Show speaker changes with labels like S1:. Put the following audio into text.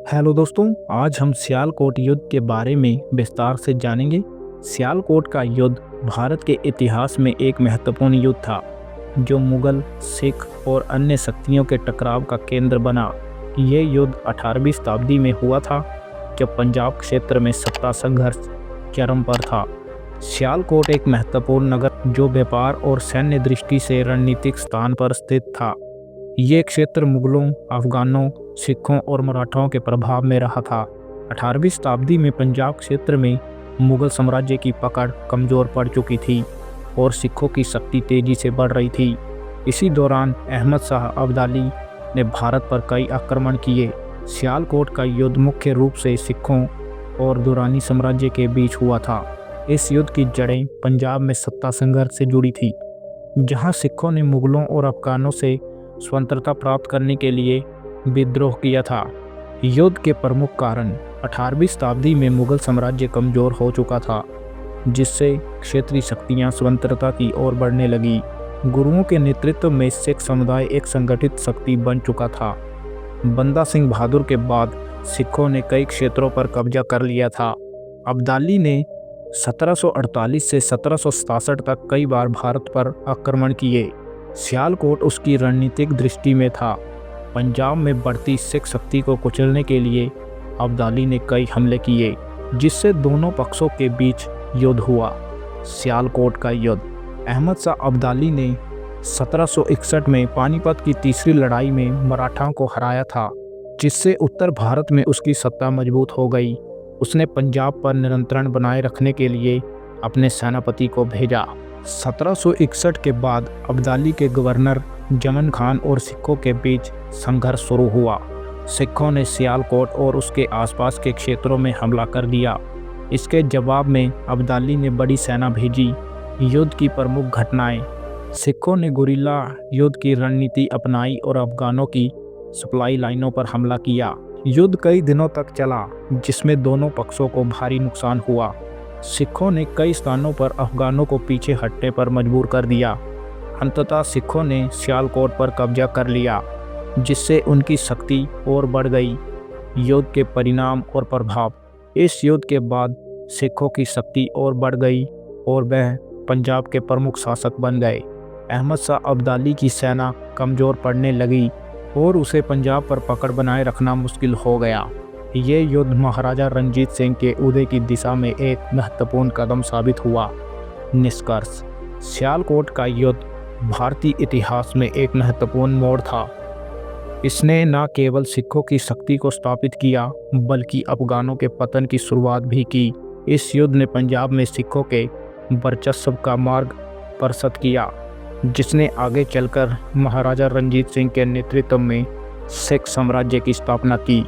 S1: Hello दोस्तों, आज हम सियालकोट युद्ध के बारे में विस्तार से जानेंगे। सियालकोट का युद्ध भारत के इतिहास में एक महत्वपूर्ण युद्ध था, जो मुगल, सिख और अन्य शक्तियों के टकराव का केंद्र बना। ये युद्ध 18वीं शताब्दी में हुआ था, जब पंजाब क्षेत्र में सत्ता संघर्ष चरम पर था। सियालकोट एक महत्वपूर्ण नगर जो व्यापार और सैन्य दृष्टि से रणनीतिक स्थान पर स्थित था। ये क्षेत्र मुगलों, अफगानों, सिखों और मराठाओं के प्रभाव में रहा था। 18वीं शताब्दी में पंजाब क्षेत्र में मुगल साम्राज्य की पकड़ कमज़ोर पड़ चुकी थी और सिखों की शक्ति तेजी से बढ़ रही थी। इसी दौरान अहमद शाह अब्दाली ने भारत पर कई आक्रमण किए। सियालकोट का युद्ध मुख्य रूप से सिखों और दुरानी साम्राज्य के बीच हुआ था। इस युद्ध की जड़ें पंजाब में सत्ता संघर्ष से जुड़ी थी, जहां सिखों ने मुगलों और अफगानों से स्वतंत्रता प्राप्त करने के लिए विद्रोह किया था। युद्ध के प्रमुख कारण 18वीं शताब्दी में मुगल साम्राज्य कमजोर हो चुका था, जिससे क्षेत्रीय शक्तियां स्वतंत्रता की ओर बढ़ने लगी। गुरुओं के नेतृत्व में सिख समुदाय एक संगठित शक्ति बन चुका था। बंदा सिंह बहादुर के बाद सिखों ने कई क्षेत्रों पर कब्जा कर लिया था। अब्दाली ने 1748 से 1767 तक कई बार भारत पर आक्रमण किए। सियालकोट उसकी रणनीतिक दृष्टि में था। पंजाब में बढ़ती सिख शक्ति को कुचलने के लिए अब्दाली ने कई हमले किए, जिससे दोनों पक्षों के बीच युद्ध हुआ। सियालकोट का युद्ध अहमद शाह अब्दाली ने 1761 में पानीपत की तीसरी लड़ाई में मराठाओं को हराया था, जिससे उत्तर भारत में उसकी सत्ता मजबूत हो गई। उसने पंजाब पर नियंत्रण बनाए रखने के लिए अपने सेनापति को भेजा। 1761 के बाद अब्दाली के गवर्नर जमन खान और सिखों के बीच संघर्ष शुरू हुआ। सिखों ने सियालकोट और उसके आसपास के क्षेत्रों में हमला कर दिया। इसके जवाब में अब्दाली ने बड़ी सेना भेजी। युद्ध की प्रमुख घटनाएं: सिखों ने गुरिल्ला युद्ध की रणनीति अपनाई और अफगानों की सप्लाई लाइनों पर हमला किया। युद्ध कई दिनों तक चला, जिसमें दोनों पक्षों को भारी नुकसान हुआ। सिखों ने कई स्थानों पर अफगानों को पीछे हटने पर मजबूर कर दिया। अंततः सिखों ने सियालकोट पर कब्जा कर लिया, जिससे उनकी शक्ति और बढ़ गई। युद्ध के परिणाम और प्रभाव: इस युद्ध के बाद सिखों की शक्ति और बढ़ गई और वह पंजाब के प्रमुख शासक बन गए। अहमद शाह अब्दाली की सेना कमज़ोर पड़ने लगी और उसे पंजाब पर पकड़ बनाए रखना मुश्किल हो गया। ये युद्ध महाराजा रणजीत सिंह के उदय की दिशा में एक महत्वपूर्ण कदम साबित हुआ। निष्कर्ष: सियालकोट का युद्ध भारतीय इतिहास में एक महत्वपूर्ण मोड़ था। इसने न केवल सिखों की शक्ति को स्थापित किया, बल्कि अफगानों के पतन की शुरुआत भी की। इस युद्ध ने पंजाब में सिखों के वर्चस्व का मार्ग प्रशस्त किया, जिसने आगे चलकर महाराजा रणजीत सिंह के नेतृत्व में सिख साम्राज्य की स्थापना की।